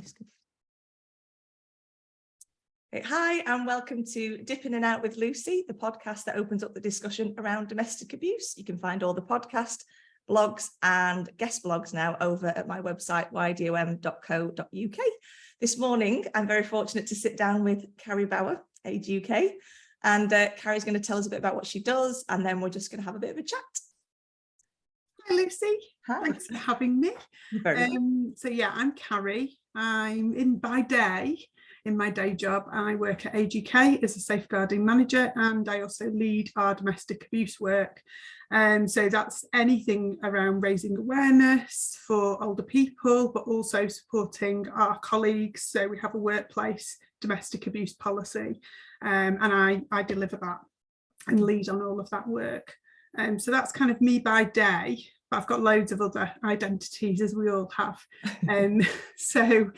this good. Hi, and welcome to Dip In and Out with Lucy, the podcast that opens up the discussion around domestic abuse. You can find all the podcast, blogs and guest blogs now over at my website, ydom.co.uk. This morning, I'm very fortunate to sit down with Carrie Bower, Age UK, and Carrie's going to tell us a bit about what she does, and then we're just going to have a bit of a chat. Hi Lucy. Hi. Thanks for having me. So yeah, I'm Carrie. I'm in my day job. I work at Age UK as a safeguarding manager, and I also lead our domestic abuse work. So that's anything around raising awareness for older people, but also supporting our colleagues. So we have a workplace domestic abuse policy, and I deliver that and lead on all of that work. So that's kind of me by day, but I've got loads of other identities, as we all have. So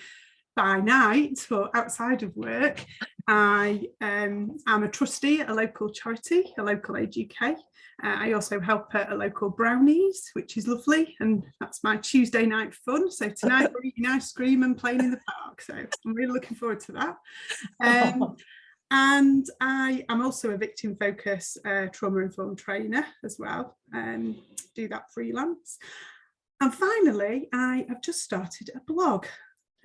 by night or outside of work, I am a trustee at a local charity, a local Age UK. I also help at a local Brownies, which is lovely, and that's my Tuesday night fun. So tonight we're eating ice cream and playing in the park. So I'm really looking forward to that. And I am also a VictimFocus trauma-informed trainer as well, do that freelance. And finally, I have just started a blog,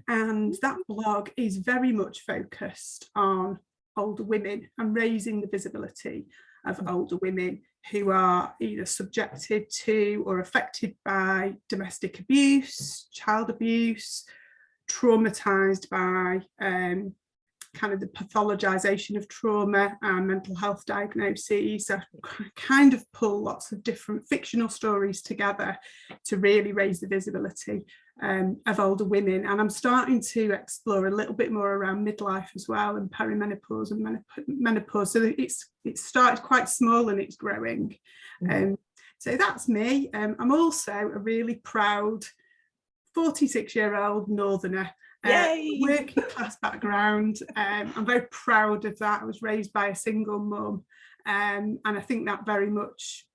and that blog is very much focused on older women and raising the visibility of older women who are either subjected to or affected by domestic abuse, child abuse, traumatized by kind of the pathologization of trauma and mental health diagnoses. So I kind of pull lots of different fictional stories together to really raise the visibility of older women. And I'm starting to explore a little bit more around midlife as well, and perimenopause and menopause. So it's started quite small and it's growing. So that's me. I'm also a really proud 46-year-old northerner. Working class background. I'm very proud of that. I was raised by a single mum, and I think that very much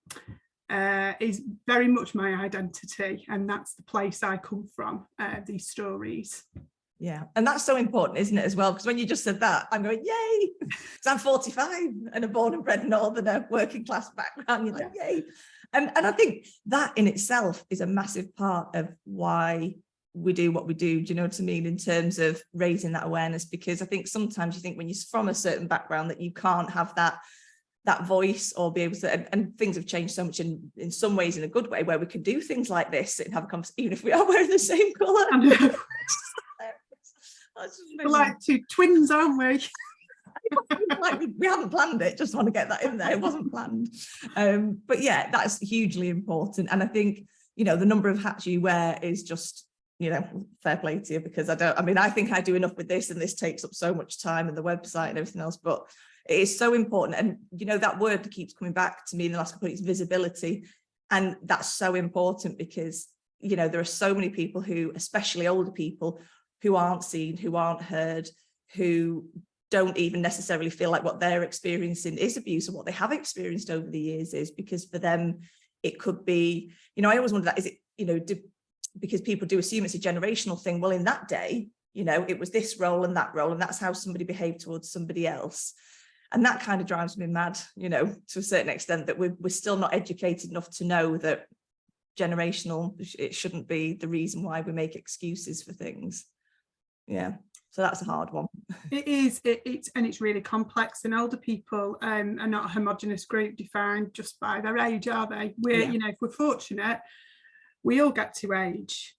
is very much my identity, and that's the place I come from, these stories. Yeah, and that's so important, isn't it, as well? Because when you just said that, I'm going, yay, because I'm 45 and a born and bred northerner, working class background. You're like, yay. And I think that in itself is a massive part of why we do what we do. Do you know what I mean, in terms of raising that awareness? Because I think sometimes you think when you're from a certain background that you can't have that voice or be able to, and things have changed so much in some ways in a good way, where we can do things like this and have a conversation even if we are wearing the same colour. We're like two twins, aren't we? Like we haven't planned it, just want to get that in there. It wasn't planned. But yeah, that's hugely important. And I think, you know, the number of hats you wear is just, you know, fair play to you, because I think I do enough with this, and this takes up so much time, and the website and everything else, but it is so important. And, you know, that word that keeps coming back to me in the last couple of weeks, visibility. And that's so important because, you know, there are so many people who, especially older people, who aren't seen, who aren't heard, who don't even necessarily feel like what they're experiencing is abuse, or what they have experienced over the years is, because for them, it could be, you know, I always wonder that, is it, you know, because people do assume it's a generational thing. Well, in that day, you know, it was this role and that role, and that's how somebody behaved towards somebody else. And that kind of drives me mad, you know, to a certain extent, that we're still not educated enough to know that generational, it shouldn't be the reason why we make excuses for things. Yeah, so that's a hard one. It is, it's really complex, and older people are not a homogenous group defined just by their age, are they? You know, if we're fortunate, we all get to age,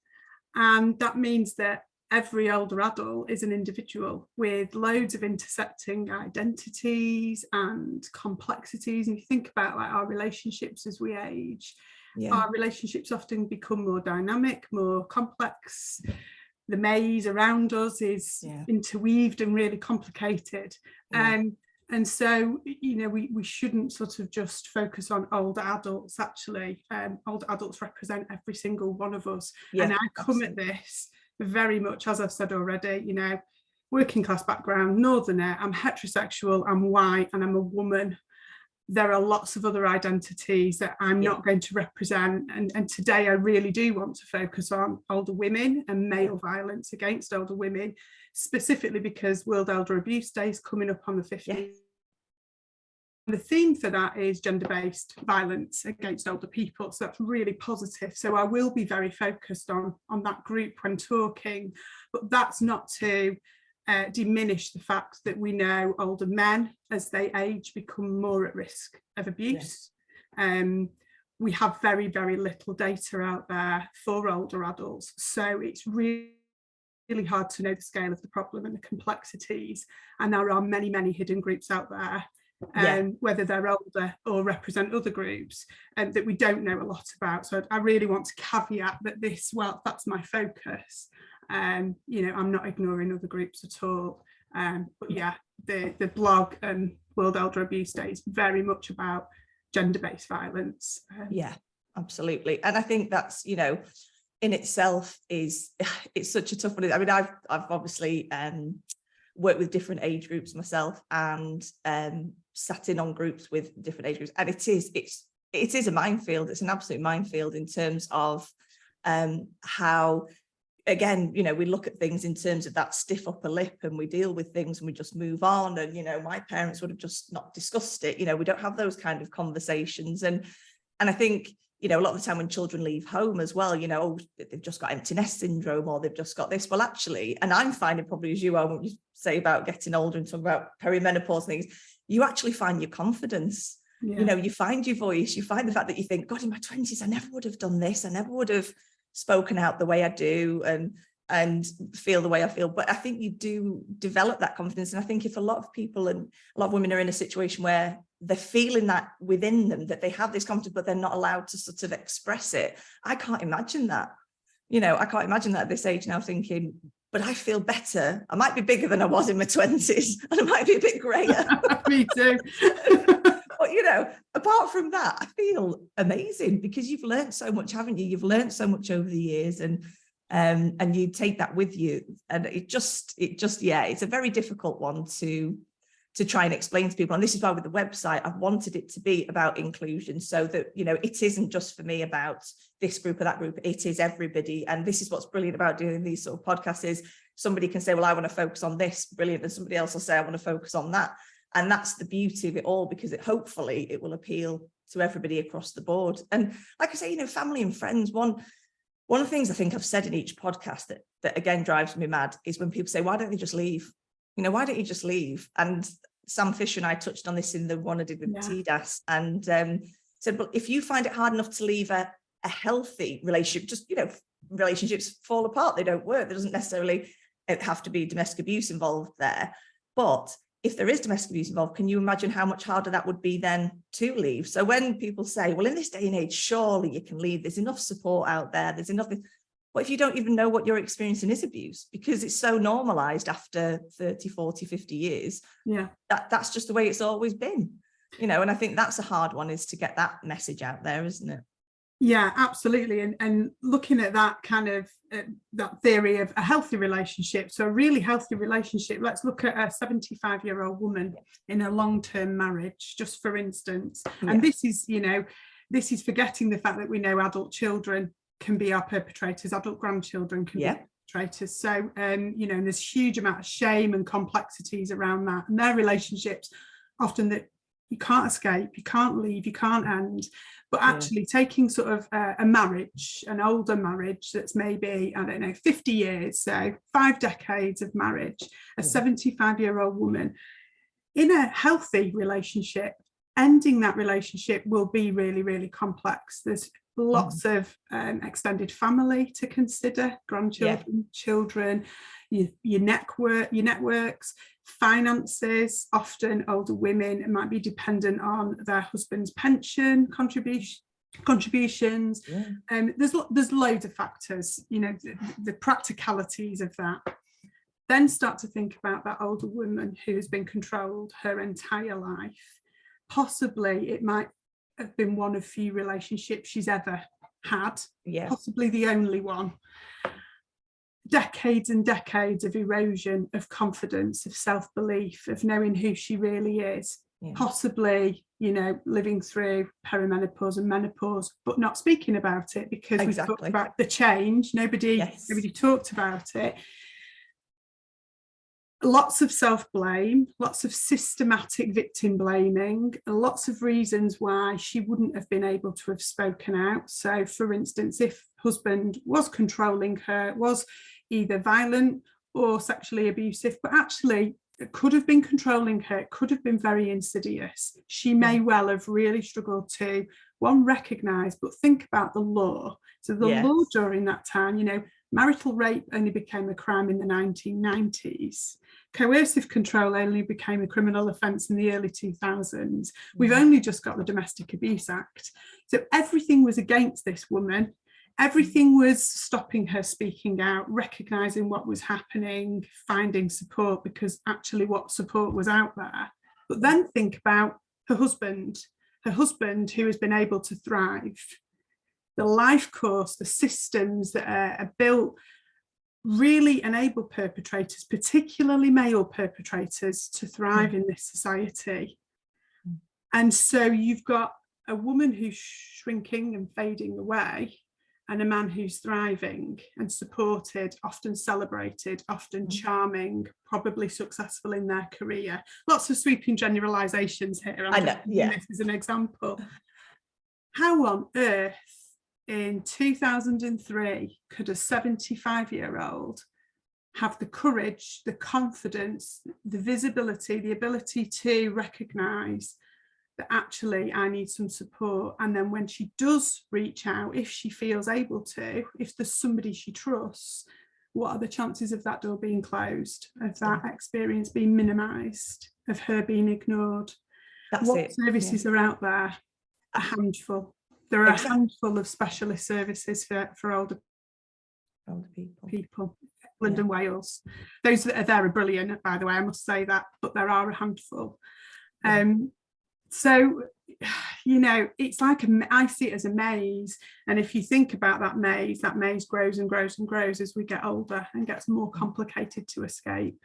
and that means that every older adult is an individual with loads of intersecting identities and complexities. And you think about like our relationships as we age, our relationships often become more dynamic, more complex. The maze around us is interweaved and really complicated. And so, you know, we shouldn't sort of just focus on older adults. Actually, older adults represent every single one of us. And I come at this very much, as I've said already, you know, working class background, northerner, I'm heterosexual, I'm white, and I'm a woman. there are lots of other identities that I'm not going to represent. And today I really do want to focus on older women and male violence against older women, specifically because World Elder Abuse Day is coming up on the 15th. The theme for that is gender-based violence against older people. So that's really positive. So I will be very focused on that group when talking, but that's not to diminish the fact that we know older men, as they age, become more at risk of abuse. We have very, very little data out there for older adults. So it's really hard to know the scale of the problem and the complexities. And there are many, many hidden groups out there, whether they're older or represent other groups, that we don't know a lot about. So I really want to caveat that this, well, that's my focus. You know, I'm not ignoring other groups at all. But yeah, the blog and World Elder Abuse Day is very much about gender-based violence. Yeah, absolutely. And I think that's, you know, in itself it's such a tough one. I mean, I've obviously worked with different age groups myself, and sat in on groups with different age groups, and it is a minefield. It's an absolute minefield in terms of how, again, you know, we look at things in terms of that stiff upper lip, and we deal with things and we just move on. And, you know, my parents would have just not discussed it. You know, we don't have those kind of conversations. And I think, you know, a lot of the time when children leave home as well, you know, oh, they've just got empty nest syndrome, or they've just got this. Well, actually, and I'm finding, probably as you are, when you say about getting older and talk about perimenopause and things, you actually find your confidence. You know, you find your voice, you find the fact that you think, God, in my 20s, I never would have done this. I never would have spoken out the way I do and feel the way I feel. But I think you do develop that confidence. And I think if a lot of people and a lot of women are in a situation where they're feeling that within them, that they have this confidence, but they're not allowed to sort of express it. I can't imagine that. You know, I can't imagine that at this age now, thinking, but I feel better. I might be bigger than I was in my 20s, and I might be a bit grayer. Me too. But, you know, apart from that, I feel amazing, because you've learned so much, haven't you? You've learned so much over the years, and you take that with you. And it just, yeah, it's a very difficult one to try and explain to people. And this is why with the website, I've wanted it to be about inclusion, so that, you know, it isn't just for me about this group or that group, it is everybody. And this is what's brilliant about doing these sort of podcasts, is somebody can say, well, I want to focus on this, brilliant, and somebody else will say, I want to focus on that. And that's the beauty of it all, because hopefully it will appeal to everybody across the board. And like I say, you know, family and friends, one of the things I think I've said in each podcast that again drives me mad is when people say, why don't they just leave? You know, why don't you just leave? And Sam Fisher and I touched on this in the one I did with TDAS, and said, well, if you find it hard enough to leave a healthy relationship, just, you know, relationships fall apart, they don't work. There doesn't necessarily have to be domestic abuse involved there. But if there is domestic abuse involved, can you imagine how much harder that would be then to leave? So when people say, well, in this day and age, surely you can leave, there's enough support out there, there's enough. What if you don't even know what you're experiencing is abuse, because it's so normalized after 30, 40, 50 years? Yeah, that's just the way it's always been, you know. And I think that's a hard one, is to get that message out there, isn't it? Yeah, absolutely. And looking at that kind of that theory of a healthy relationship, so a really healthy relationship, let's look at a 75-year-old woman in a long-term marriage, just for instance. And this is, you know, this is forgetting the fact that we know adult children can be our perpetrators, adult grandchildren can be perpetrators. So, you know, and there's huge amount of shame and complexities around that. And their relationships, often that you can't escape, you can't leave, you can't end. But actually taking sort of a marriage, an older marriage that's maybe, I don't know, 50 years, so 5 decades of marriage, a 75-year-old woman in a healthy relationship, ending that relationship will be really, really complex. There's lots of extended family to consider, grandchildren, children, your networks, finances. Often older women might be dependent on their husband's pension contributions. There's loads of factors, you know, the practicalities of that. Then start to think about that older woman who has been controlled her entire life. Possibly it might have been one of few relationships she's ever had, possibly the only one. Decades and decades of erosion of confidence, of self-belief, of knowing who she really is. possibly, you know, living through perimenopause and menopause, but not speaking about it because we talked about the change. Nobody talked about it. Lots of self-blame, lots of systematic victim blaming, and lots of reasons why she wouldn't have been able to have spoken out. So, for instance, if husband was controlling her, was either violent or sexually abusive, but actually it could have been controlling her, it could have been very insidious. She may well have really struggled to, one, recognise, but think about the law. So the law during that time, you know, marital rape only became a crime in the 1990s. Coercive control only became a criminal offence in the early 2000s. We've only just got the Domestic Abuse Act. So everything was against this woman. Everything was stopping her speaking out, recognising what was happening, finding support, because actually what support was out there. But then think about her husband who has been able to thrive. The life course, the systems that are built really enable perpetrators, particularly male perpetrators, to thrive in this society. And so you've got a woman who's shrinking and fading away, and a man who's thriving and supported, often celebrated, often charming, probably successful in their career. Lots of sweeping generalizations here. I'm just using this as an example. How on earth in 2003 could a 75-year-old have the courage, the confidence, the visibility, the ability to recognise that actually I need some support? And then when she does reach out, if she feels able to, if there's somebody she trusts, what are the chances of that door being closed, of that experience being minimised, of her being ignored? What services are out there? A handful. There are a handful of specialist services for older people. England and Wales. Those that are there are brilliant, by the way, I must say that, but there are a handful. So, you know, it's like, I see it as a maze. And if you think about that maze grows and grows and grows as we get older and gets more complicated to escape.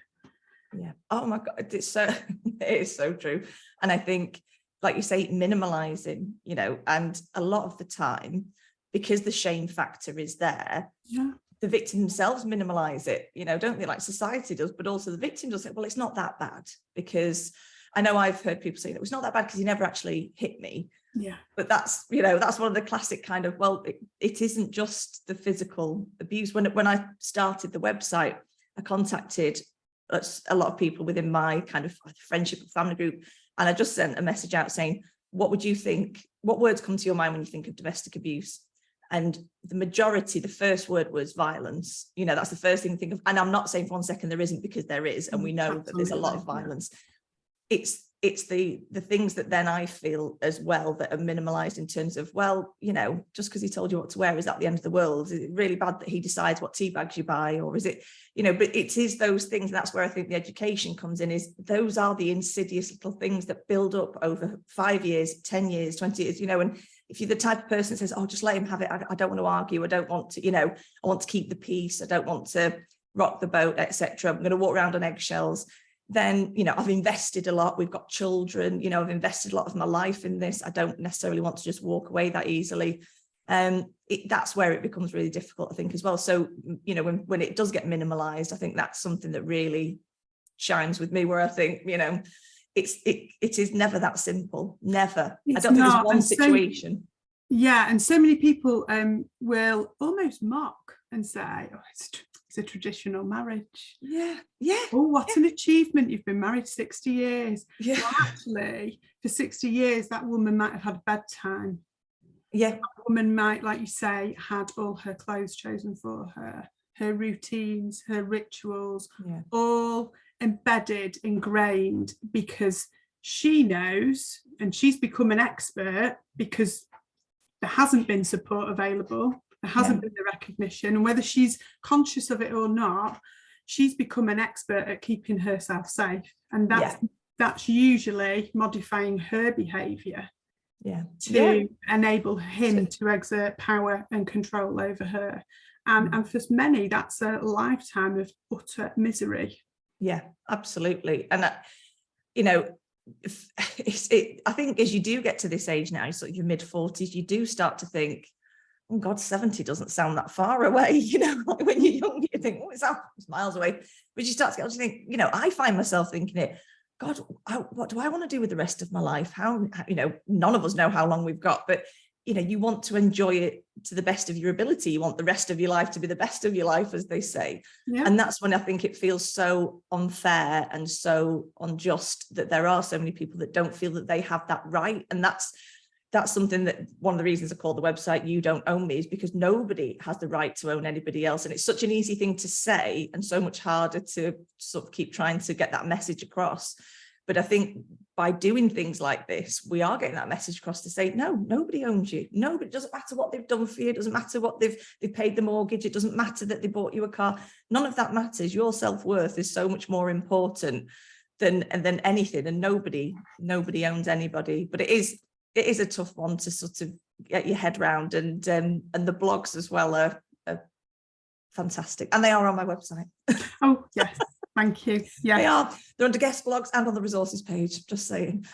Yeah. Oh my God, it is so true. And I think, like you say, minimalising, you know, and a lot of the time, because the shame factor is there, the victim themselves minimalise it, you know, don't they? Like society does, but also the victim does it. Well, it's not that bad, because I know I've heard people say that it's not that bad because you never actually hit me. Yeah. But that's, you know, that's one of the classic kind of, well, it isn't just the physical abuse. When I started the website, I contacted a lot of people within my kind of friendship and family group, and I just sent a message out saying, what would you think, what words come to your mind when you think of domestic abuse? And the majority, the first word was violence. You know, that's the first thing to think of. And I'm not saying for 1 second there isn't, because there is, and we know that there's a lot of violence. It's the things that then I feel as well that are minimalised in terms of, well, you know, just because he told you what to wear, is that the end of the world? Is it really bad that he decides what tea bags you buy? Or is it, you know, but it is those things. And that's where I think the education comes in, is those are the insidious little things that build up over 5 years, 10 years, 20 years, you know. And if you're the type of person that says, oh, just let him have it, I don't want to argue, I don't want to, you know, I want to keep the peace, I don't want to rock the boat, etc., I'm going to walk around on eggshells, then, you know, I've invested a lot, we've got children, you know, I've invested a lot of my life in this, I don't necessarily want to just walk away that easily. That's where it becomes really difficult, I think, as well. So, you know, when it does get minimalised, I think that's something that really shines with me, where I think, you know, it is never that simple, never. I don't think there's one situation. And so many people will almost mock and say, oh, it's a traditional marriage. Oh, what an achievement, you've been married 60 years. Well, actually, for 60 years that woman might have had a bedtime. That woman might, like you say, had all her clothes chosen for her, her routines, her rituals, all embedded, ingrained, because she knows, and she's become an expert because there hasn't been support available, there hasn't been the recognition, and whether she's conscious of it or not, she's become an expert at keeping herself safe. And that's usually modifying her behaviour to enable him to exert power and control over her. And for many, that's a lifetime of utter misery. Yeah, absolutely. And you know, I think as you do get to this age now, sort of your mid-40s, you do start to think, oh God, 70 doesn't sound that far away. Like when you're younger, you think, oh, it's miles away. But you start to get to think, I find myself thinking it, God, what do I want to do with the rest of my life? How, none of us know how long we've got, but you want to enjoy it to the best of your ability. You want the rest of your life to be the best of your life, as they say. Yeah. And that's when I think it feels so unfair and so unjust that there are so many people that don't feel that they have that right. And that's something that one of the reasons I call the website You Don't Own Me is because nobody has the right to own anybody else. And it's such an easy thing to say and so much harder to sort of keep trying to get that message across. But I think by doing things like this, we are getting that message across to say, no, nobody owns you. Nobody, it doesn't matter what they've done for you. It doesn't matter what they've paid the mortgage. It doesn't matter that they bought you a car. None of that matters. Your self-worth is so much more important than anything. And nobody owns anybody. But it is a tough one to sort of get your head around. And the blogs as well are fantastic. And they are on my website. Oh, yes. Thank you. Yeah, they are. They're under guest blogs and on the resources page. Just saying.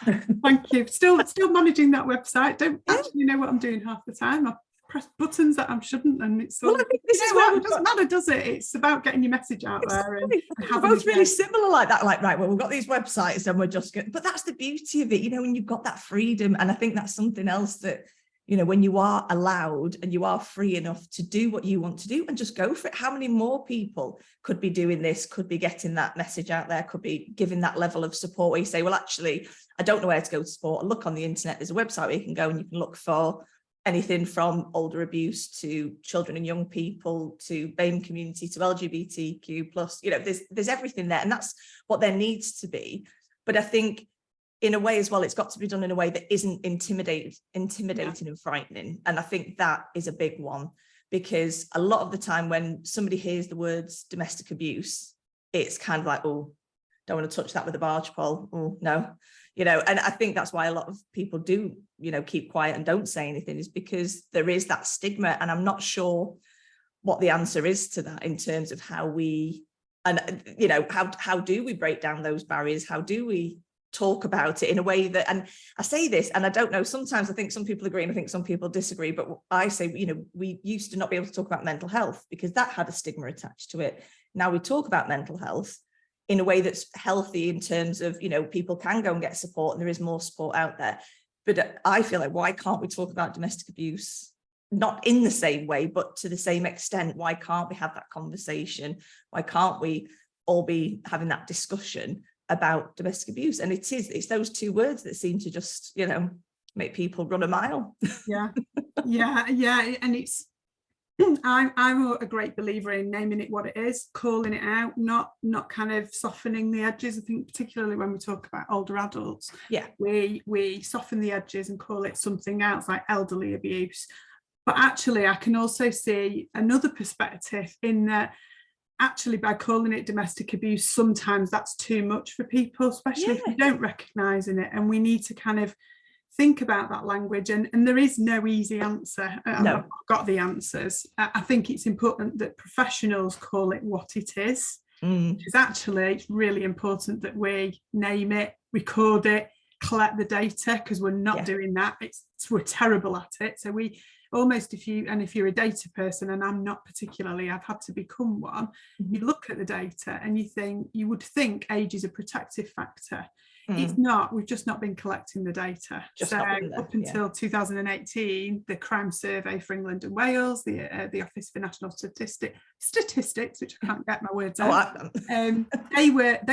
Thank you. Still managing that website. Don't actually know what I'm doing half the time. I press buttons that I shouldn't, and it's all. Well, I think this is what it doesn't matter, does it? It's about getting your message out there. And we're both really similar like that. Like, right, well, we've got these websites, and we're just getting. But that's the beauty of it, when you've got that freedom, and I think that's something else that. When you are allowed and you are free enough to do what you want to do and just go for it. How many more people could be doing this, could be getting that message out there, could be giving that level of support where you say, well, actually, I don't know where to go to support. I look on the internet, there's a website where you can go and you can look for anything from older abuse to children and young people to BAME community to LGBTQ plus, there's everything there. And that's what there needs to be. But I think in a way as well, it's got to be done in a way that isn't intimidating and frightening. And I think that is a big one, because a lot of the time when somebody hears the words domestic abuse, it's kind of like, oh, don't want to touch that with a barge pole. Oh, no, and I think that's why a lot of people do, keep quiet and don't say anything, is because there is that stigma. And I'm not sure what the answer is to that in terms of how we, and, how do we break down those barriers? How do we talk about it in a way that, and I say this, and I don't know, sometimes I think some people agree and I think some people disagree, but I say, we used to not be able to talk about mental health because that had a stigma attached to it. Now we talk about mental health in a way that's healthy in terms of, people can go and get support and there is more support out there. But I feel like, why can't we talk about domestic abuse? Not in the same way, but to the same extent. Why can't we have that conversation? Why can't we all be having that discussion about domestic abuse? And it's those two words that seem to just make people run a mile. yeah and it's I'm a great believer in naming it what it is, calling it out, not kind of softening the edges. I think particularly when we talk about older adults, we soften the edges and call it something else, like elderly abuse. But actually I can also see another perspective in that actually by calling it domestic abuse, sometimes that's too much for people, especially if you don't recognise in it. And we need to kind of think about that language, and there is no easy answer. I've not got the answers. I think it's important that professionals call it what it is. Because actually it's really important that we name it, record it, collect the data, because we're not doing that. We're terrible at it. So we almost, if you're a data person, and I'm not particularly, I've had to become one, you look at the data and you would think age is a protective factor. It's not. We've just not been collecting the data. So up until 2018, the crime survey for England and Wales, the Office for National Statistics, which I can't get my words out, they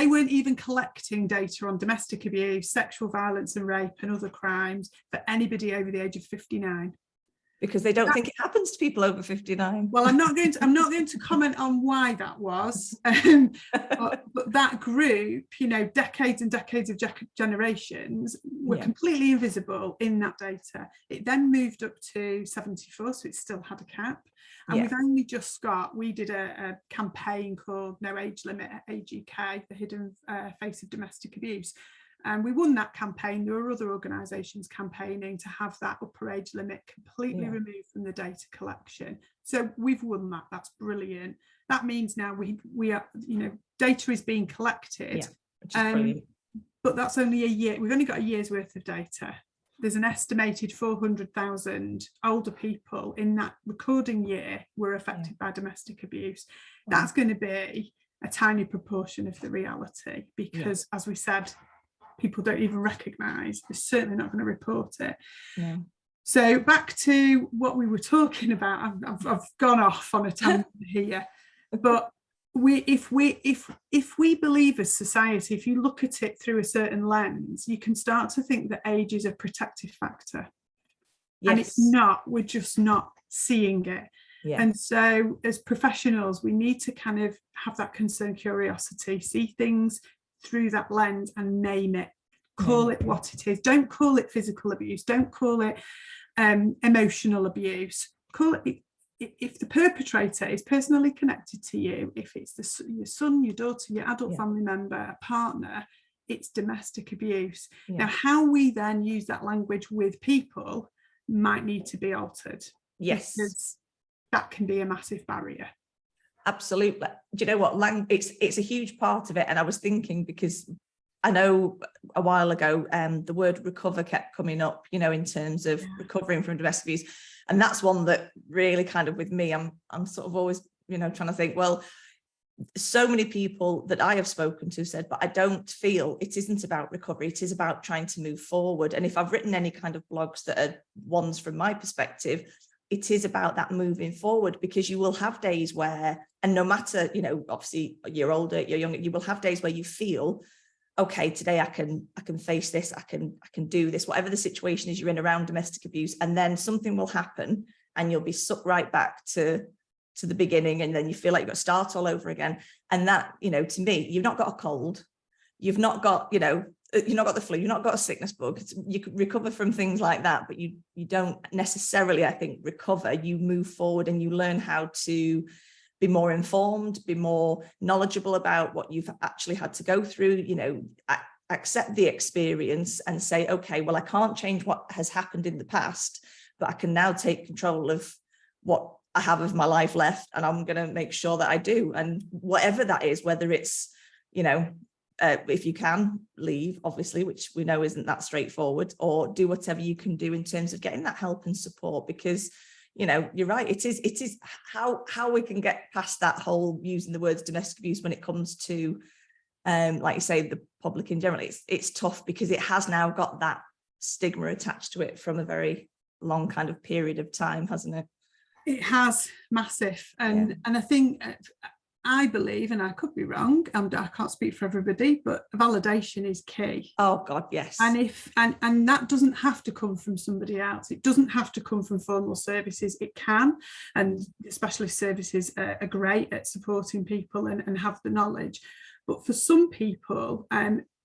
weren't even collecting data on domestic abuse, sexual violence and rape and other crimes for anybody over the age of 59. Because they don't think it happens to people over 59. Well, I'm not going to comment on why that was, but that group, decades and decades of generations were completely invisible in that data. It then moved up to 74, so it still had a cap. And we've only just we did a campaign called No Age Limit at Age UK, the hidden face of domestic abuse. And we won that campaign. There were other organisations campaigning to have that upper age limit completely removed from the data collection. So we've won that. That's brilliant. That means now we are, data is being collected. Which is brilliant. but that's only a year. We've only got a year's worth of data. There's an estimated 400,000 older people in that recording year were affected by domestic abuse. That's going to be a tiny proportion of the reality, because as we said, people don't even recognise, they're certainly not going to report it. So back to what we were talking about. I've gone off on a tangent here, but if we believe as society, if you look at it through a certain lens, you can start to think that age is a protective factor. And it's not. We're just not seeing it. And so as professionals, we need to kind of have that concern, curiosity, see things through that lens and name it. Call it what it is. Don't call it physical abuse. Don't call it emotional abuse. Call it, if the perpetrator is personally connected to you, if it's your son, your daughter, your adult family member, a partner, it's domestic abuse. Now, how we then use that language with people might need to be altered. Because that can be a massive barrier. Absolutely. Do you know what? It's a huge part of it. And I was thinking, because I know a while ago, the word recover kept coming up, you know, in terms of recovering from domestic abuse. And that's one that really kind of, with me, I'm sort of always, you know, trying to think, well, so many people that I have spoken to said, but I don't feel it isn't about recovery. It is about trying to move forward. And if I've written any kind of blogs that are ones from my perspective, it is about that moving forward, because you will have days where, and no matter, you know, obviously you're older, you're younger, you will have days where you feel, okay, today I can face this, I can do this, whatever the situation is you're in around domestic abuse, and then something will happen and you'll be sucked right back to the beginning, and then you feel like you've got to start all over again. And that, you know, to me, you've not got a cold, you've not got, you know, you've not got the flu, you've not got a sickness bug. You could recover from things like that, but you don't necessarily, I think, recover. You move forward and you learn how to be more informed, be more knowledgeable about what you've actually had to go through, you know, accept the experience and say, okay, well, I can't change what has happened in the past, but I can now take control of what I have of my life left, and I'm going to make sure that I do. And whatever that is, whether it's, you know, if you can leave, obviously, which we know isn't that straightforward, or do whatever you can do in terms of getting that help and support, because, you know, you're right, it is how we can get past that whole using the words domestic abuse when it comes to, like you say, the public in general. It's tough because it has now got that stigma attached to it from a very long kind of period of time, hasn't it? It has, massive. And I think, I believe, and I could be wrong, I can't speak for everybody, but validation is key. Oh God, yes. And that doesn't have to come from somebody else. It doesn't have to come from formal services. It can, and specialist services are great at supporting people and have the knowledge. But for some people,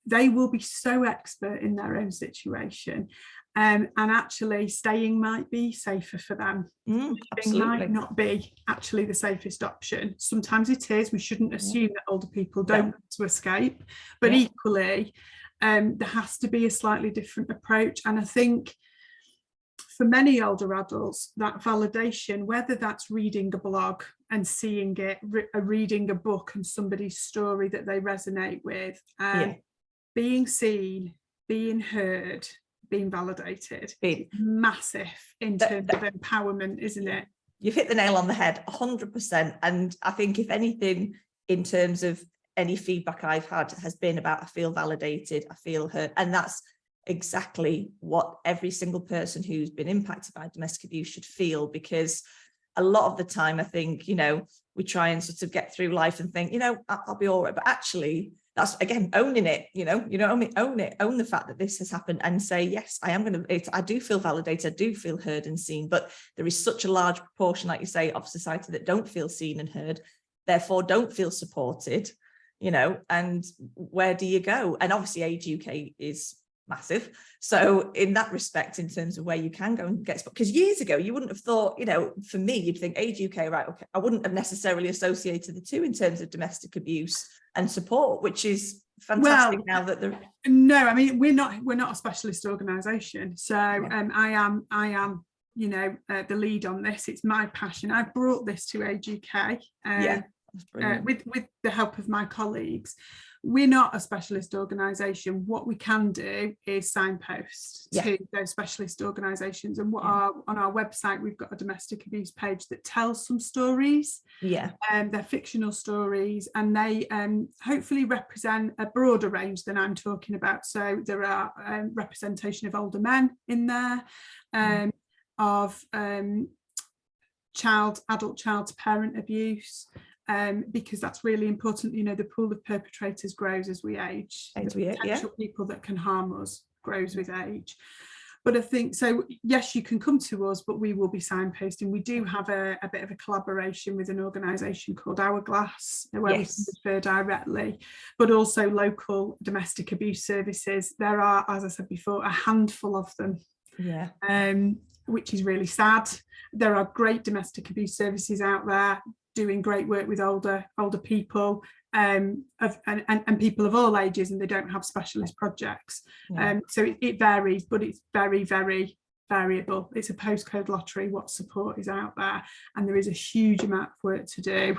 they will be so expert in their own situation. And actually staying might be safer for them. It might not be actually the safest option. Sometimes it is. We shouldn't assume that older people don't want to escape, but equally there has to be a slightly different approach. And I think for many older adults, that validation, whether that's reading a blog and seeing it, reading a book and somebody's story that they resonate with, being seen, being heard, being validated, massive in terms of empowerment, isn't it? You've hit the nail on the head, 100%. And I think if anything, in terms of any feedback I've had, has been about, I feel validated, I feel heard. And that's exactly what every single person who's been impacted by domestic abuse should feel, because a lot of the time, I think, you know, we try and sort of get through life and think, you know, I'll be all right. But actually, that's, again, owning it, you know, own it, own the fact that this has happened and say, yes, I am going to, I do feel validated, I do feel heard and seen, but there is such a large proportion, like you say, of society that don't feel seen and heard, therefore don't feel supported, you know, and where do you go? And obviously Age UK is massive. So in that respect, in terms of where you can go and get support, because years ago, you wouldn't have thought, you know, for me, you'd think Age UK, right, okay, I wouldn't have necessarily associated the two in terms of domestic abuse and support, which is fantastic now that they're... No, I mean, we're not a specialist organisation. So I am, you know, the lead on this. It's my passion. I brought this to Age UK with the help of my colleagues. we're not a specialist organisation. What we can do is signpost to those specialist organisations. And on our website, we've got a domestic abuse page that tells some stories. They're fictional stories, and they hopefully represent a broader range than I'm talking about. So there are representation of older men in there, of adult child to parent abuse, because that's really important. You know, the pool of perpetrators grows as we age. The potential people that can harm us grows with age. But I think, so yes, you can come to us, but we will be signposting. We do have a bit of a collaboration with an organisation called Hourglass, where we can refer directly, but also local domestic abuse services. There are, as I said before, a handful of them, which is really sad. There are great domestic abuse services out there doing great work with older people, and people of all ages, and they don't have specialist projects. So it varies, but it's very, very variable. It's a postcode lottery what support is out there, and there is a huge amount of work to do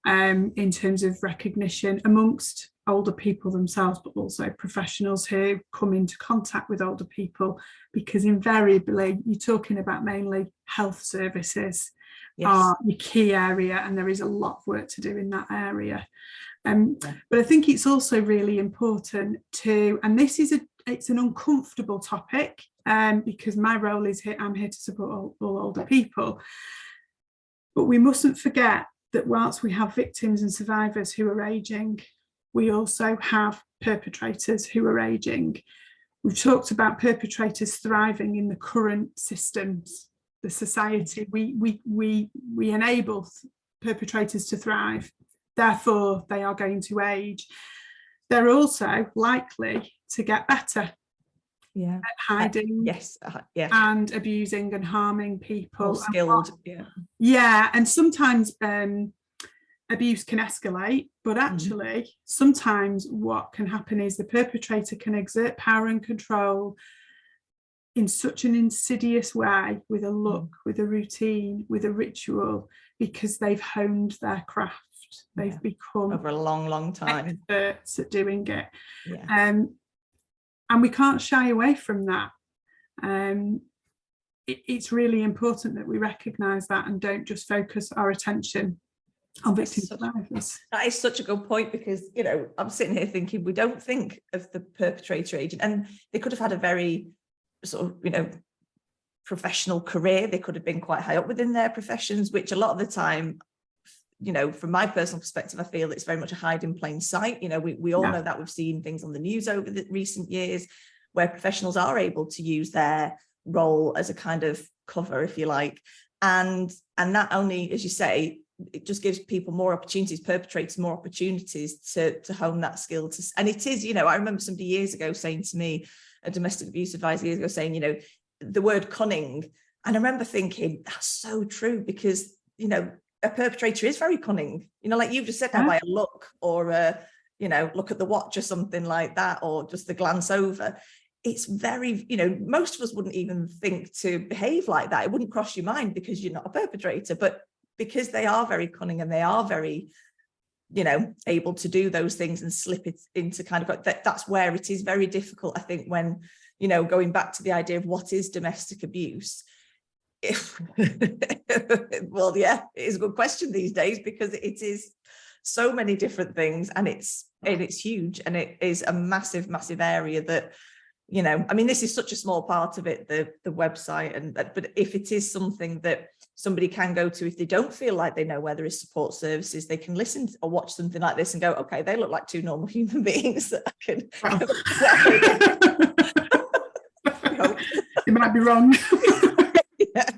in terms of recognition amongst older people themselves, but also professionals who come into contact with older people, because invariably you're talking about mainly health services are your key area, and there is a lot of work to do in that area. But I think it's also really important to, and this is it's an uncomfortable topic, because my role is I'm here to support all older people, but we mustn't forget that whilst we have victims and survivors who are aging, we also have perpetrators who are aging. We've talked about perpetrators thriving in the current systems, the society. We enable perpetrators to thrive, therefore they are going to age. They're also likely to get better at hiding and abusing and harming people. More skilled. And sometimes abuse can escalate, but actually sometimes what can happen is the perpetrator can exert power and control in such an insidious way, with a look, with a routine, with a ritual, because they've honed their craft. They've become over a long time experts at doing it. And we can't shy away from that. It's really important that we recognise that and don't just focus our attention on victim survivors. That is such a good point, because, you know, I'm sitting here thinking we don't think of the perpetrator agent, and they could have had a very sort of, you know, professional career. They could have been quite high up within their professions, which a lot of the time, you know, from my personal perspective, I feel it's very much a hide in plain sight. You know, we all know that. We've seen things on the news over the recent years where professionals are able to use their role as a kind of cover, if you like, and not only, as you say, it just gives people more opportunities, perpetrators more opportunities to hone that skill. And it is, you know, I remember somebody years ago saying to me, a domestic abuse advisor years ago, saying, you know, the word cunning. And I remember thinking, that's so true, because, you know, a perpetrator is very cunning, you know, like you've just said, by a look or a, you know, look at the watch or something like that, or just the glance over. It's very, you know, most of us wouldn't even think to behave like that. It wouldn't cross your mind because you're not a perpetrator, but because they are very cunning and they are very, you know, able to do those things and slip it into kind of that's where it is very difficult, I think, when, you know, going back to the idea of what is domestic abuse. Well, yeah, it is a good question these days, because it is so many different things, and it's huge, and it is a massive area that, you know, I mean, this is such a small part of it, the website, but if it is something that somebody can go to, if they don't feel like they know where there is support services, they can listen or watch something like this and go, okay, they look like two normal human beings that I can. You might be wrong.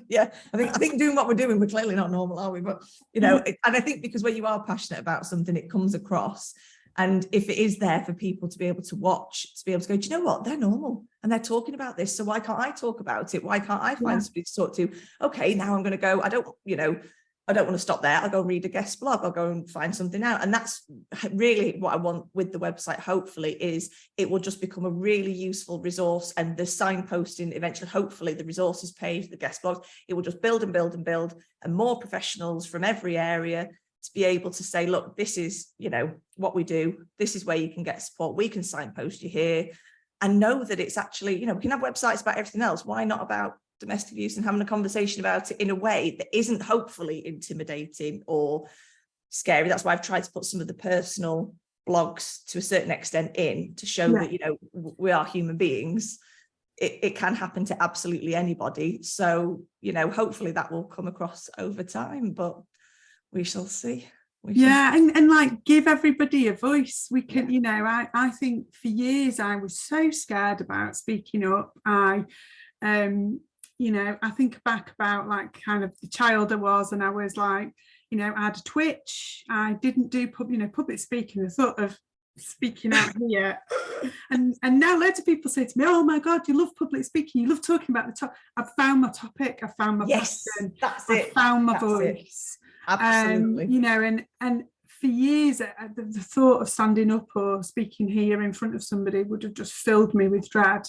Yeah. I think doing what we're doing, we're clearly not normal, are we? But, you know, and I think because when you are passionate about something, it comes across. And if it is there for people to be able to watch, to be able to go, do you know what? They're normal and they're talking about this. So why can't I talk about it? Why can't I find somebody to talk to? Okay, now I'm going to go. I don't want to stop there. I'll go read a guest blog. I'll go and find something out. And that's really what I want with the website. Hopefully is it will just become a really useful resource, and the signposting eventually, hopefully the resources page, the guest blogs, it will just build and build and build, and more professionals from every area to be able to say, look, this is, you know, what we do. This is where you can get support. We can signpost you here, and know that it's actually, you know, we can have websites about everything else. Why not about domestic abuse, and having a conversation about it in a way that isn't hopefully intimidating or scary. That's why I've tried to put some of the personal blogs to a certain extent in, to show that, you know, we are human beings. It can happen to absolutely anybody. So, you know, hopefully that will come across over time, but we shall see. And like, give everybody a voice. We can, you know, I think for years I was so scared about speaking up. You know, I think back about like kind of the child I was, and I was like, you know, I had a twitch. I didn't do public speaking. The thought of speaking out here, and now loads of people say to me, oh my God, you love public speaking, you love talking about the top. I've found my topic, I found my passion, I found my voice. Absolutely. You know, and for years the thought of standing up or speaking here in front of somebody would have just filled me with dread.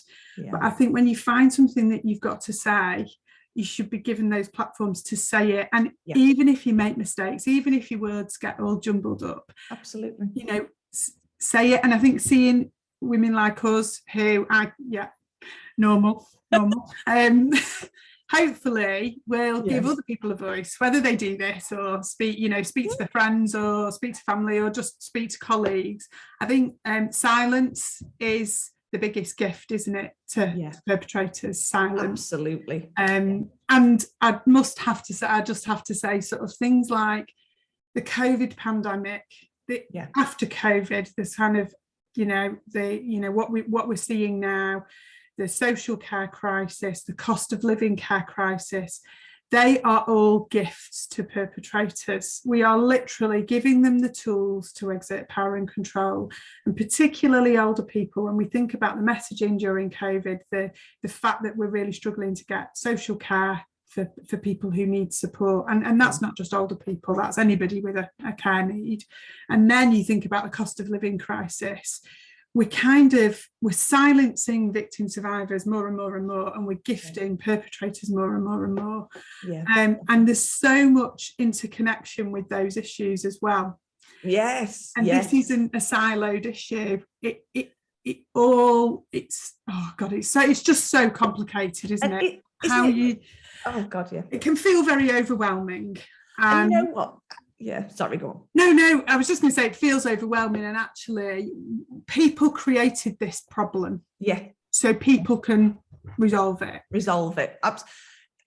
But I think when you find something that you've got to say, you should be given those platforms to say it. And even if you make mistakes, even if your words get all jumbled up, absolutely, you know, say it. And I think seeing women like us who normal hopefully will give other people a voice, whether they do this or speak to their friends or speak to family or just speak to colleagues. I think silence is the biggest gift, isn't it, to perpetrators? Silence. Absolutely. And I just have to say sort of things like the COVID pandemic, after COVID, this kind of, what we're seeing now, the social care crisis, the cost of living care crisis, they are all gifts to perpetrators. We are literally giving them the tools to exert power and control, and particularly older people. When we think about the messaging during COVID, the fact that we're really struggling to get social care for people who need support, and that's not just older people, that's anybody with a care need. And then you think about the cost of living crisis. We're silencing victim survivors more and more and more, and we're gifting perpetrators more and more and more. And there's so much interconnection with those issues as well. This isn't a siloed issue. It's just so complicated, isn't it? It can feel very overwhelming. And you know what? Sorry, go on. No, I was just going to say it feels overwhelming, and actually people created this problem. So people can resolve it.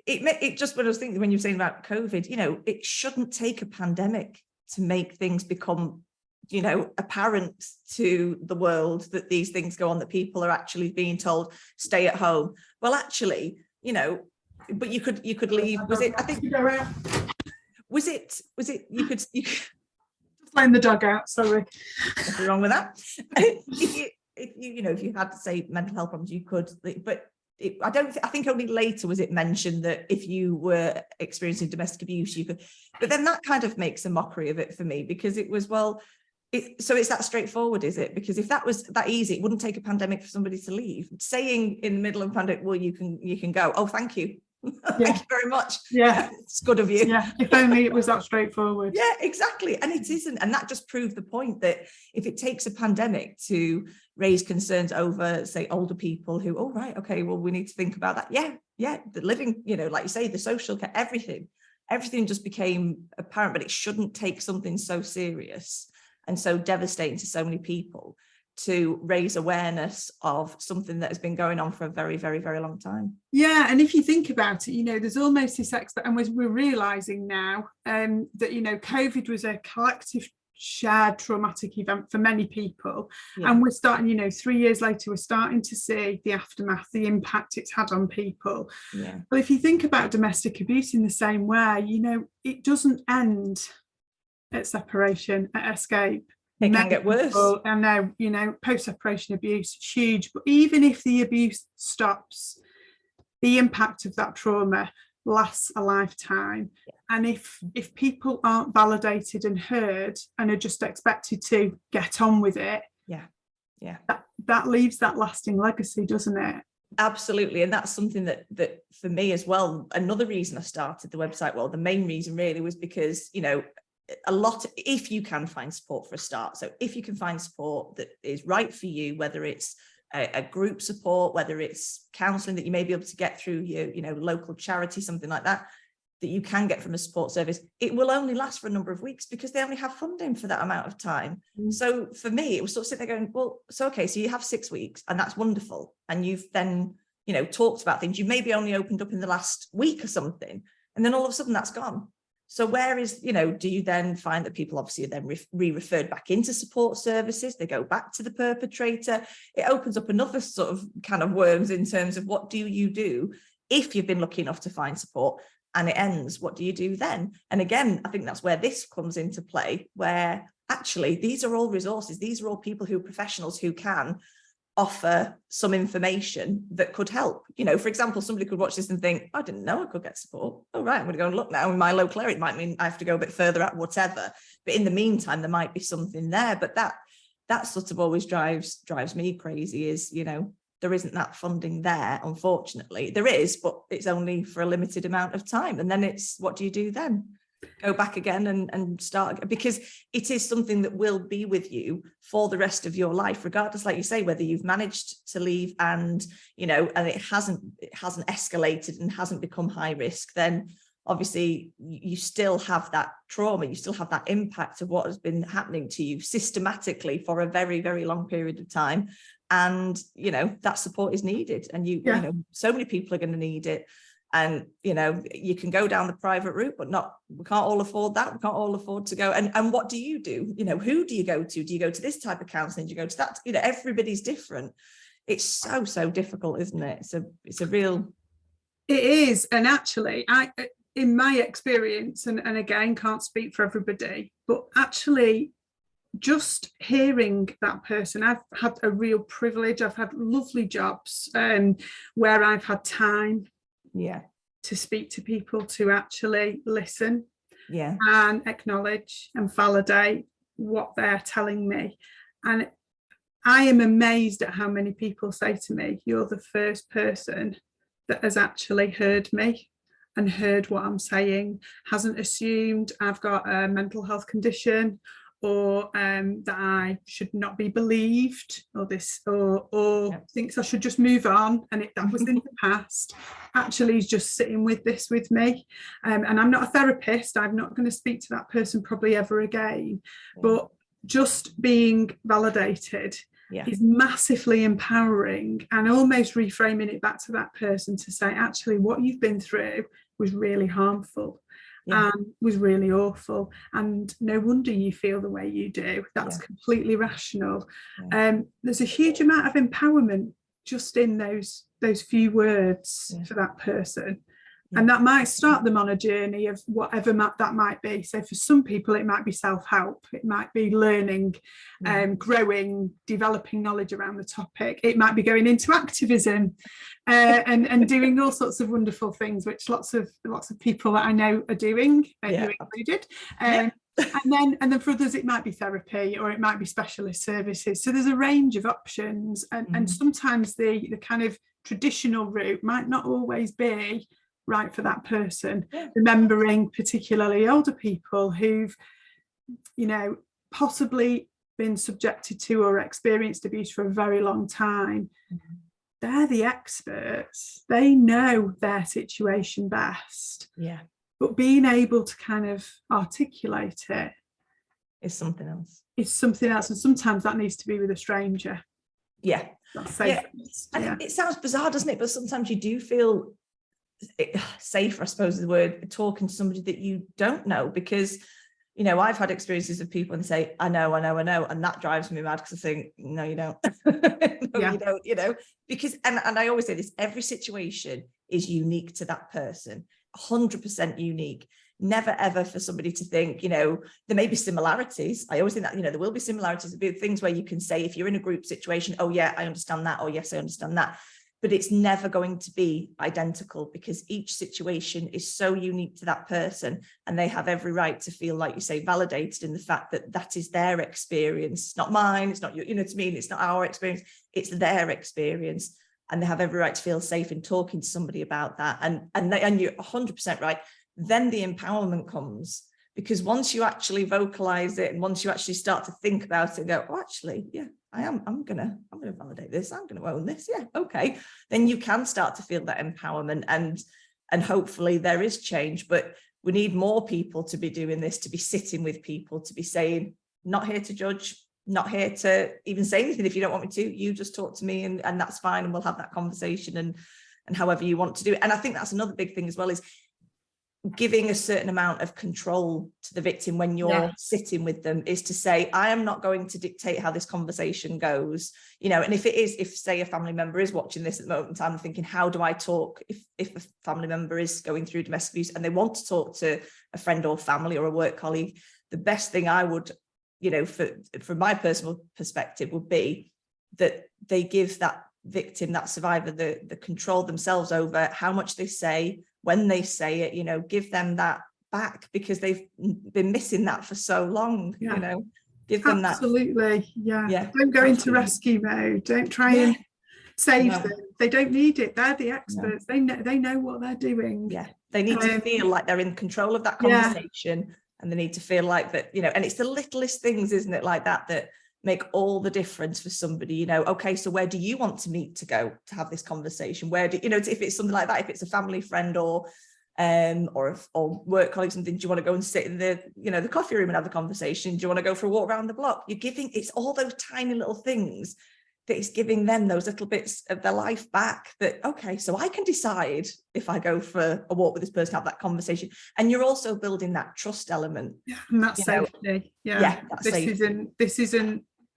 It just, what I was thinking when you were saying about COVID, you know, it shouldn't take a pandemic to make things become, you know, apparent to the world that these things go on, that people are actually being told stay at home. Well, actually, you know, but you could leave. Was it you could just letting the dog out, sorry. Nothing wrong with that. if you had to say mental health problems, you could, but I think only later was it mentioned that if you were experiencing domestic abuse, you could, but then that kind of makes a mockery of it for me, because it was, so it's that straightforward, is it? Because if that was that easy, it wouldn't take a pandemic for somebody to leave. Saying in the middle of a pandemic, well, you can go, oh, thank you. Thank you very much. It's good of you. If only it was that straightforward. Exactly. And it isn't. And that just proved the point that if it takes a pandemic to raise concerns over, say, older people who, oh, right, okay, well, we need to think about that. The living, you know, like you say, the social care, everything just became apparent. But it shouldn't take something so serious and so devastating to so many people to raise awareness of something that has been going on for a very, very, very long time. And if you think about it, you know, there's almost this and we're realizing now that, you know, COVID was a collective shared traumatic event for many people, and we're starting, you know, 3 years later, we're starting to see the aftermath, the impact it's had on people. But if you think about domestic abuse in the same way, you know, it doesn't end at separation, at escape. It can get worse. I know, you know, post-separation abuse, it's huge. But even if the abuse stops, the impact of that trauma lasts a lifetime. And if people aren't validated and heard and are just expected to get on with it, that leaves that lasting legacy, doesn't it? Absolutely. And that's something that for me as well, another reason I started the website, well, the main reason really was because, you know, a lot, if you can find support for a start. So if you can find support that is right for you, whether it's a group support, whether it's counselling that you may be able to get through your, local charity, something like that, that you can get from a support service, it will only last for a number of weeks because they only have funding for that amount of time. So for me, it was sort of sitting there going, well, so okay, so you have 6 weeks and that's wonderful. And you've then, talked about things you maybe only opened up in the last week or something. And then all of a sudden that's gone. So where is, do you then find that people obviously are then re-referred back into support services? They go back to the perpetrator. It opens up another sort of kind of worms in terms of what do you do if you've been lucky enough to find support and it ends? What do you do then? And again, I think that's where this comes into play, where actually these are all resources. These are all people who are professionals who can offer some information that could help. For example, somebody could watch this and think, I didn't know I could get support. Oh, right, I'm going to go and look now in my local area. It might mean I have to go a bit further out, whatever. But in the meantime, there might be something there. But that sort of always drives me crazy is, there isn't that funding there, unfortunately. There is, but it's only for a limited amount of time. And then it's, what do you do then? Go back again and start, because it is something that will be with you for the rest of your life, regardless, like you say, whether you've managed to leave and and it hasn't escalated and hasn't become high risk, then obviously you still have that trauma, you still have that impact of what has been happening to you systematically for a very, very long period of time. And that support is needed, and so many people are going to need it. And, you can go down the private route, but we can't all afford that. We can't all afford to go. And what do you do? Who do you go to? Do you go to this type of counselling? Do you go to that? Everybody's different. It's so difficult, isn't it? It's a real. It is. And actually, in my experience, and again, can't speak for everybody, but actually, just hearing that person, I've had a real privilege. I've had lovely jobs where I've had time to speak to people, to actually listen and acknowledge and validate what they're telling me. And I am amazed at how many people say to me, you're the first person that has actually heard me and heard what I'm saying, hasn't assumed I've got a mental health condition, or that I should not be believed, or thinks I should just move on, and that was in the past. Actually, is just sitting with this with me, and I'm not a therapist. I'm not going to speak to that person probably ever again. But just being validated is massively empowering, and almost reframing it back to that person to say, actually, what you've been through was really harmful. Was really awful, and no wonder you feel the way you do. That's completely rational. There's a huge amount of empowerment just in those few words for that person, and that might start them on a journey of whatever that might be. So for some people it might be self-help, it might be learning, growing, developing knowledge around the topic, it might be going into activism, and doing all sorts of wonderful things, which lots of people that I know are doing, you included. And then for others it might be therapy, or it might be specialist services. So there's a range of options, and sometimes the kind of traditional route might not always be right for that person. Remembering particularly older people who've possibly been subjected to or experienced abuse for a very long time. They're the experts, they know their situation best, but being able to kind of articulate it is something else. And sometimes that needs to be with a stranger. It sounds bizarre, doesn't it? But sometimes you do feel safer, I suppose is the word, talking to somebody that you don't know, because I've had experiences of people and say, I know, and that drives me mad, because I think, no, you don't. You don't, because and I always say this, every situation is unique to that person, 100% unique. Never ever for somebody to think, there may be similarities. I always think that, there will be similarities. There'll be things where you can say, if you're in a group situation, oh yeah, I understand that, or yes, I understand that. But it's never going to be identical, because each situation is so unique to that person, and they have every right to feel, like you say, validated in the fact that that is their experience. It's not mine, it's not it's not our experience, it's their experience, and they have every right to feel safe in talking to somebody about that. And you're 100% right. Then the empowerment comes, because once you actually vocalize it and once you actually start to think about it and go, oh, actually, yeah, I'm gonna validate this, I'm gonna own this, yeah, okay, then you can start to feel that empowerment, and hopefully there is change. But we need more people to be doing this, to be sitting with people, to be saying, not here to judge, not here to even say anything. If you don't want me to, you just talk to me, and that's fine, and we'll have that conversation, and however you want to do it. And I think that's another big thing as well, is giving a certain amount of control to the victim when you're sitting with them, is to say, I am not going to dictate how this conversation goes, you know. And if say a family member is watching this at the moment in time, thinking, how do I talk if a family member is going through domestic abuse and they want to talk to a friend or family or a work colleague, the best thing I would, you know, from my personal perspective, would be that they give that victim, that survivor, the control themselves over how much they say, when they say it, you know, give them that back, because they've been missing that for so long, you know, give them that. Absolutely. Yeah. Don't go into rescue mode. Don't try and save them. They don't need it. They're the experts. They know what they're doing. Yeah. They need to feel like they're in control of that conversation, and they need to feel like that, you know, and it's the littlest things, isn't it, like that make all the difference for somebody, you know. Okay, so where do you want to meet to go to have this conversation? Where do you know, if it's something like that, if it's a family friend or work colleague, something, do you want to go and sit in the, you know, the coffee room and have a conversation? Do you want to go for a walk around the block? You're giving, it's all those tiny little things that is giving them those little bits of their life back, that, okay, so I can decide if I go for a walk with this person, have that conversation. And you're also building that trust element. Yeah, and that's safety.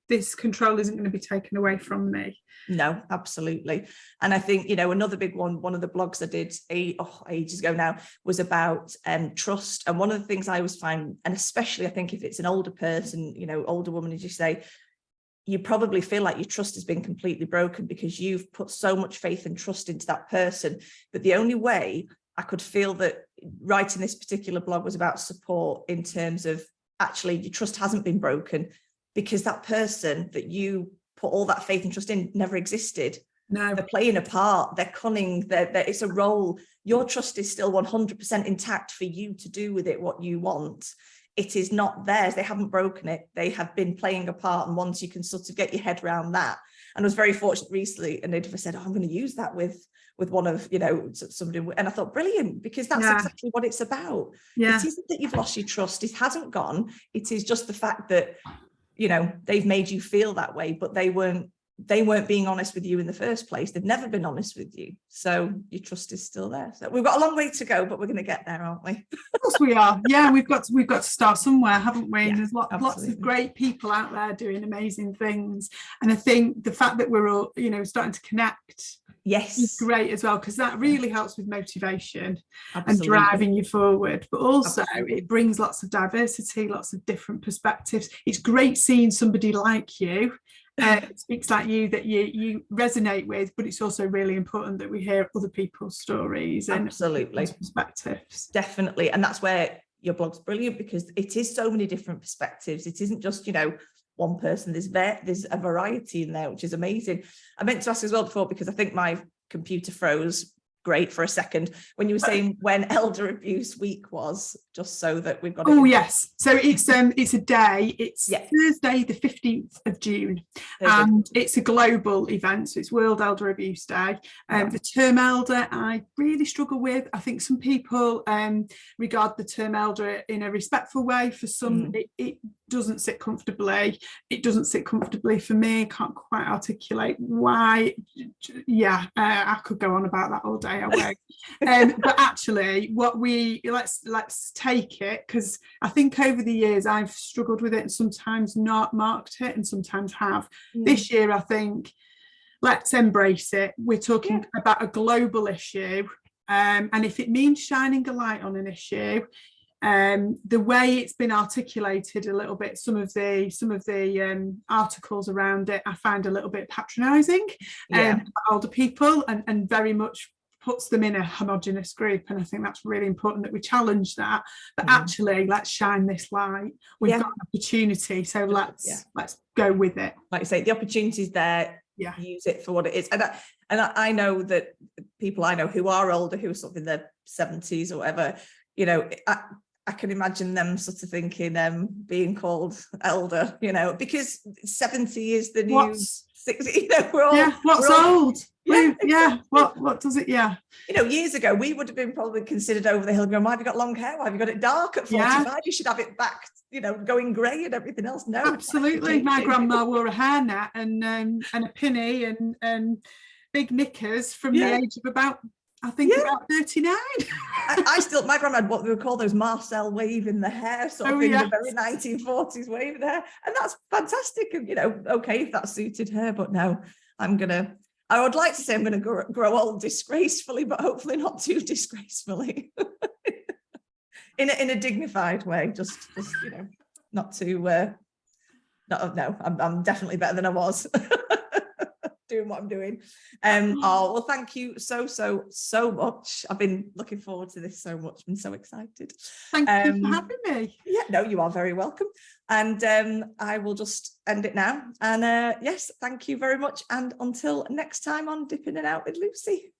This control isn't going to be taken away from me. No, absolutely. And I think, you know, another big one of the blogs I did ages ago now was about trust. And one of the things I always find, and especially I think if it's an older person, you know, older woman, as you say, you probably feel like your trust has been completely broken because you've put so much faith and trust into that person. But the only way I could feel that writing this particular blog was about support, in terms of actually your trust hasn't been broken, because that person that you put all that faith and trust in never existed. No, they're playing a part, they're cunning, it's a role. Your trust is still 100% intact for you to do with it what you want. It is not theirs. They haven't broken it. They have been playing a part. And once you can sort of get your head around that, and I was very fortunate recently, and they'd said, I'm going to use that with one of, you know, somebody, and I thought, brilliant, because that's exactly what it's about. It isn't that you've lost your trust. It hasn't gone. It is just the fact that, you know, they've made you feel that way, but they weren't being honest with you in the first place. They've never been honest with you. So your trust is still there. So we've got a long way to go, but we're going to get there, aren't we? Of course we are. Yeah, we've got to start somewhere, haven't we? And there's lots of great people out there doing amazing things. And I think the fact that we're all, you know, starting to connect is great as well, because that really helps with motivation and driving you forward. But also it brings lots of diversity, lots of different perspectives. It's great seeing somebody like you. Speaks like you, that you resonate with, but it's also really important that we hear other people's stories and perspectives. Definitely. And that's where your blog's brilliant, because it is so many different perspectives. It isn't just, you know, one person. There's a variety in there, which is amazing. I meant to ask as well before, because I think my computer froze great for a second when you were saying when Elder Abuse Week was, just so that we've got it. Oh yes, so it's a day, it's Thursday the 15th of June, and it's a global event, so it's World Elder Abuse Day. The term elder I really struggle with. I think some people regard the term elder in a respectful way. For some it doesn't sit comfortably. It doesn't sit comfortably for me. I can't quite articulate why. I could go on about that all day. I won't. But actually, let's take it, because I think over the years I've struggled with it and sometimes not marked it and sometimes have. This year I think let's embrace it. We're talking about a global issue, and if it means shining a light on an issue, the way it's been articulated a little bit, some of the articles around it I find a little bit patronizing about older people, and very much puts them in a homogenous group. And I think that's really important that we challenge that, but actually let's shine this light. We've got an opportunity, so let's go with it. Like you say, the opportunity's there. Use it for what it is. And I know that people I know who are older, who are sort of in their 70s or whatever, you know, I can imagine them sort of thinking, being called elder, you know, because 70 is the new 60, you know, we're all old. Yeah, exactly. What does it? Yeah. You know, years ago, we would have been probably considered over the hill going, why have you got long hair? Why have you got it dark at 45? Yeah. You should have it back, you know, going grey and everything else. No, absolutely. My grandma wore a hairnet and a pinny and big knickers from the age of about 39. My grandma had what we would call those Marcel wave in the hair, sort of thing, the very 1940s wave in the hair. And that's fantastic. And, you know, okay, if that suited her, but no, I would like to say I'm going to grow old disgracefully, but hopefully not too disgracefully. in a dignified way, just you know, not too, I'm definitely better than I was. Doing what I'm doing. Oh, well, thank you so much. I've been looking forward to this so much. Been so excited. Thank you for having me. Yeah, no, you are very welcome. And I will just end it now. And yes, thank you very much. And until next time on Dipping It Out with Lucy.